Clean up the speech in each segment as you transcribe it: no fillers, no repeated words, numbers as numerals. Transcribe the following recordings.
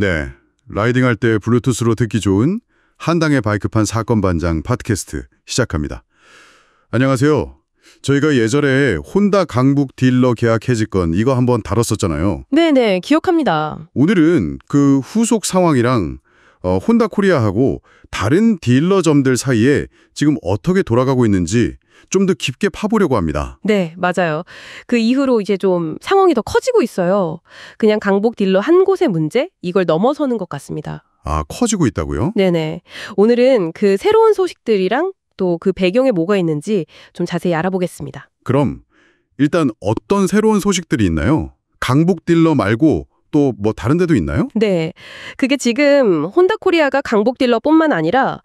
네, 라이딩할 때 블루투스로 듣기 좋은 한당의 바이크판 사건 반장 팟캐스트 시작합니다. 안녕하세요. 저희가 예전에 혼다 강북 딜러 계약 해지건 이거 한번 다뤘었잖아요. 네네, 기억합니다. 오늘은 그 후속 상황이랑 혼다 코리아하고 다른 딜러점들 사이에 지금 어떻게 돌아가고 있는지 좀 더 깊게 파보려고 합니다. 네, 맞아요. 그 이후로 이제 좀 상황이 더 커지고 있어요. 그냥 강북 딜러 한 곳의 문제? 이걸 넘어서는 것 같습니다. 아, 커지고 있다고요? 네네. 오늘은 그 새로운 소식들이랑 또 그 배경에 뭐가 있는지 좀 자세히 알아보겠습니다. 그럼 일단 어떤 새로운 소식들이 있나요? 강북 딜러 말고 또 뭐 다른 데도 있나요? 네. 그게 지금 혼다 코리아가 강북 딜러뿐만 아니라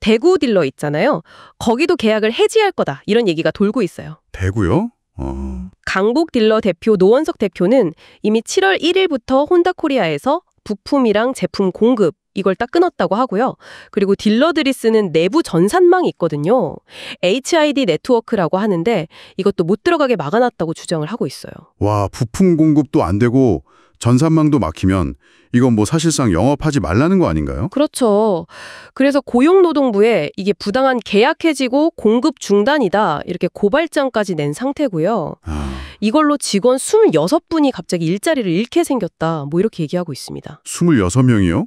대구 딜러 있잖아요. 거기도 계약을 해지할 거다. 이런 얘기가 돌고 있어요. 대구요? 강북 딜러 대표 노원석 대표는 이미 7월 1일부터 혼다 코리아에서 부품이랑 제품 공급 이걸 딱 끊었다고 하고요. 그리고 딜러들이 쓰는 내부 전산망이 있거든요. HID 네트워크라고 하는데 이것도 못 들어가게 막아놨다고 주장을 하고 있어요. 와, 부품 공급도 안 되고 전산망도 막히면 이건 뭐 사실상 영업하지 말라는 거 아닌가요? 그렇죠. 그래서 고용노동부에 이게 부당한 계약 해지고 공급 중단이다 이렇게 고발장까지 낸 상태고요. 이걸로 직원 26분이 갑자기 일자리를 잃게 생겼다 뭐 이렇게 얘기하고 있습니다. 26명이요?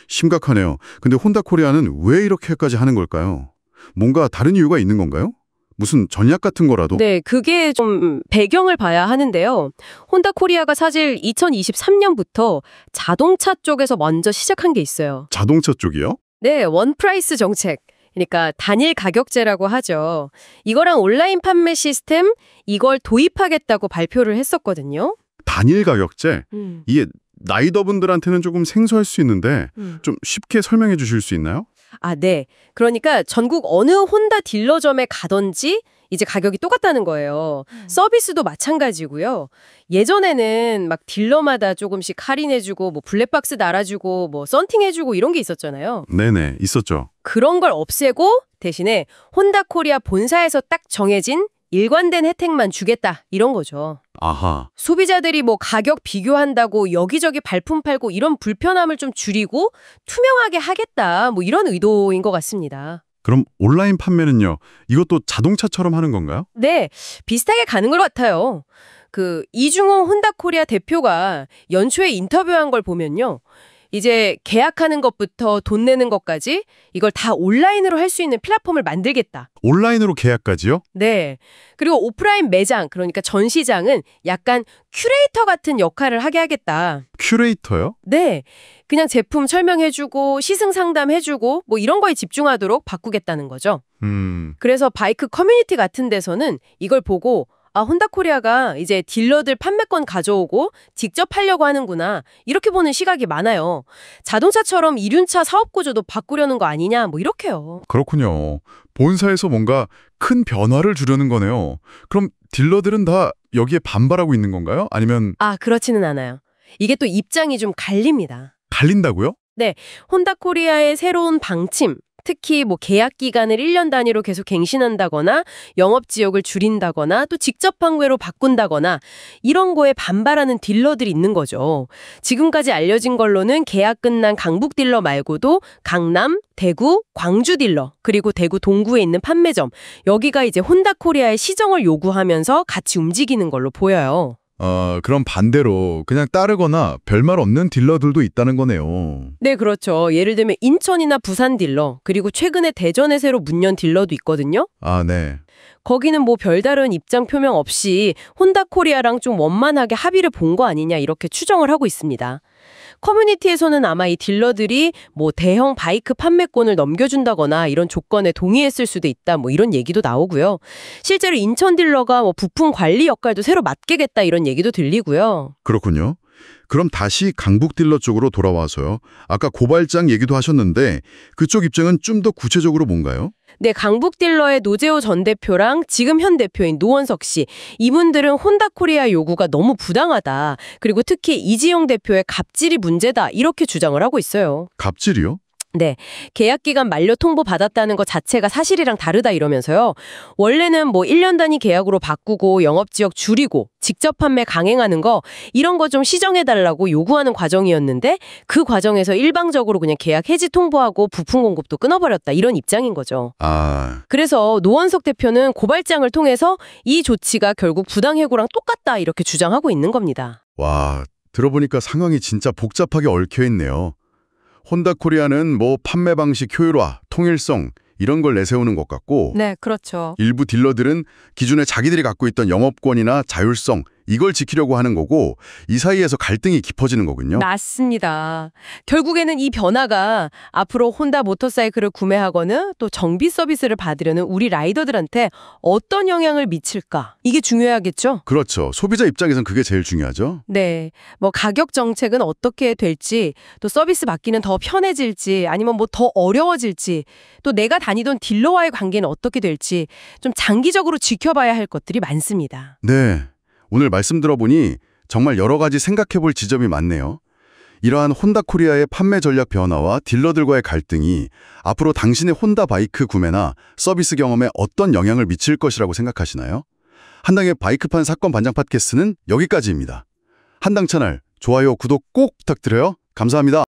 심각하네요. 근데 혼다 코리아는 왜 이렇게까지 하는 걸까요? 뭔가 다른 이유가 있는 건가요? 무슨 전략 같은 거라도? 네, 그게 좀 배경을 봐야 하는데요. 혼다 코리아가 사실 2023년부터 자동차 쪽에서 먼저 시작한 게 있어요. 자동차 쪽이요? 네, 원프라이스 정책. 그러니까 단일 가격제라고 하죠. 이거랑 온라인 판매 시스템 이걸 도입하겠다고 발표를 했었거든요. 단일 가격제? 이게 라이더분들한테는 조금 생소할 수 있는데 좀 쉽게 설명해 주실 수 있나요? 아, 네. 그러니까 전국 어느 혼다 딜러점에 가든지 이제 가격이 똑같다는 거예요. 서비스도 마찬가지고요. 예전에는 막 딜러마다 조금씩 할인해주고 뭐 블랙박스 달아주고 뭐 썬팅해주고 이런 게 있었잖아요. 네네, 있었죠. 그런 걸 없애고 대신에 혼다 코리아 본사에서 딱 정해진 일관된 혜택만 주겠다 이런 거죠. 아하. 소비자들이 뭐 가격 비교한다고 여기저기 발품 팔고 이런 불편함을 좀 줄이고 투명하게 하겠다 뭐 이런 의도인 것 같습니다. 그럼 온라인 판매는요? 이것도 자동차처럼 하는 건가요? 네, 비슷하게 가는 것 같아요. 그 이중호 혼다 코리아 대표가 연초에 인터뷰한 걸 보면요. 이제 계약하는 것부터 돈 내는 것까지 이걸 다 온라인으로 할 수 있는 플랫폼을 만들겠다. 온라인으로 계약까지요? 네. 그리고 오프라인 매장, 그러니까 전시장은 약간 큐레이터 같은 역할을 하게 하겠다. 큐레이터요? 네. 그냥 제품 설명해주고 시승 상담해주고 뭐 이런 거에 집중하도록 바꾸겠다는 거죠. 그래서 바이크 커뮤니티 같은 데서는 이걸 보고 아, 혼다 코리아가 이제 딜러들 판매권 가져오고 직접 하려고 하는구나. 이렇게 보는 시각이 많아요. 자동차처럼 이륜차 사업 구조도 바꾸려는 거 아니냐 뭐 이렇게요. 그렇군요. 본사에서 뭔가 큰 변화를 주려는 거네요. 그럼 딜러들은 다 여기에 반발하고 있는 건가요? 아니면 아, 그렇지는 않아요. 이게 또 입장이 좀 갈립니다. 갈린다고요? 네, 혼다 코리아의 새로운 방침, 특히 뭐 계약 기간을 1년 단위로 계속 갱신한다거나 영업 지역을 줄인다거나 또 직접 판매로 바꾼다거나 이런 거에 반발하는 딜러들이 있는 거죠. 지금까지 알려진 걸로는 계약 끝난 강북 딜러 말고도 강남, 대구, 광주 딜러 그리고 대구 동구에 있는 판매점 여기가 이제 혼다 코리아의 시정을 요구하면서 같이 움직이는 걸로 보여요. 그럼 반대로 그냥 따르거나 별말 없는 딜러들도 있다는 거네요. 네, 그렇죠. 예를 들면 인천이나 부산 딜러, 그리고 최근에 대전에 새로 문 연 딜러도 있거든요. 아, 네. 거기는 뭐 별다른 입장 표명 없이 혼다 코리아랑 좀 원만하게 합의를 본 거 아니냐 이렇게 추정을 하고 있습니다. 커뮤니티에서는 아마 이 딜러들이 뭐 대형 바이크 판매권을 넘겨준다거나 이런 조건에 동의했을 수도 있다 뭐 이런 얘기도 나오고요. 실제로 인천 딜러가 뭐 부품 관리 역할도 새로 맡게겠다 이런 얘기도 들리고요. 그렇군요. 그럼 다시 강북 딜러 쪽으로 돌아와서요. 아까 고발장 얘기도 하셨는데 그쪽 입장은 좀 더 구체적으로 뭔가요? 네, 강북 딜러의 노재호 전 대표랑 지금 현 대표인 노원석 씨, 이분들은 혼다 코리아 요구가 너무 부당하다. 그리고 특히 이지용 대표의 갑질이 문제다. 이렇게 주장을 하고 있어요. 갑질이요? 네, 계약 기간 만료 통보 받았다는 것 자체가 사실이랑 다르다 이러면서요. 원래는 뭐 1년 단위 계약으로 바꾸고 영업지역 줄이고 직접 판매 강행하는 거 이런 거 좀 시정해달라고 요구하는 과정이었는데 그 과정에서 일방적으로 그냥 계약 해지 통보하고 부품 공급도 끊어버렸다 이런 입장인 거죠. 아, 그래서 노원석 대표는 고발장을 통해서 이 조치가 결국 부당해고랑 똑같다 이렇게 주장하고 있는 겁니다. 와, 들어보니까 상황이 진짜 복잡하게 얽혀있네요. 혼다코리아는 뭐 판매 방식 효율화, 통일성 이런 걸 내세우는 것 같고 네, 그렇죠. 일부 딜러들은 기존에 자기들이 갖고 있던 영업권이나 자율성 이걸 지키려고 하는 거고 이 사이에서 갈등이 깊어지는 거군요. 맞습니다. 결국에는 이 변화가 앞으로 혼다 모터사이클을 구매하거나 또 정비 서비스를 받으려는 우리 라이더들한테 어떤 영향을 미칠까? 이게 중요하겠죠? 그렇죠. 소비자 입장에선 그게 제일 중요하죠. 네. 뭐 가격 정책은 어떻게 될지, 또 서비스 받기는 더 편해질지, 아니면 뭐 더 어려워질지, 또 내가 다니던 딜러와의 관계는 어떻게 될지 좀 장기적으로 지켜봐야 할 것들이 많습니다. 네. 오늘 말씀 들어보니 정말 여러 가지 생각해 볼 지점이 많네요. 이러한 혼다코리아의 판매 전략 변화와 딜러들과의 갈등이 앞으로 당신의 혼다 바이크 구매나 서비스 경험에 어떤 영향을 미칠 것이라고 생각하시나요? 한당의 바이크판 사건 반장 팟캐스트는 여기까지입니다. 한당 채널 좋아요, 구독 꼭 부탁드려요. 감사합니다.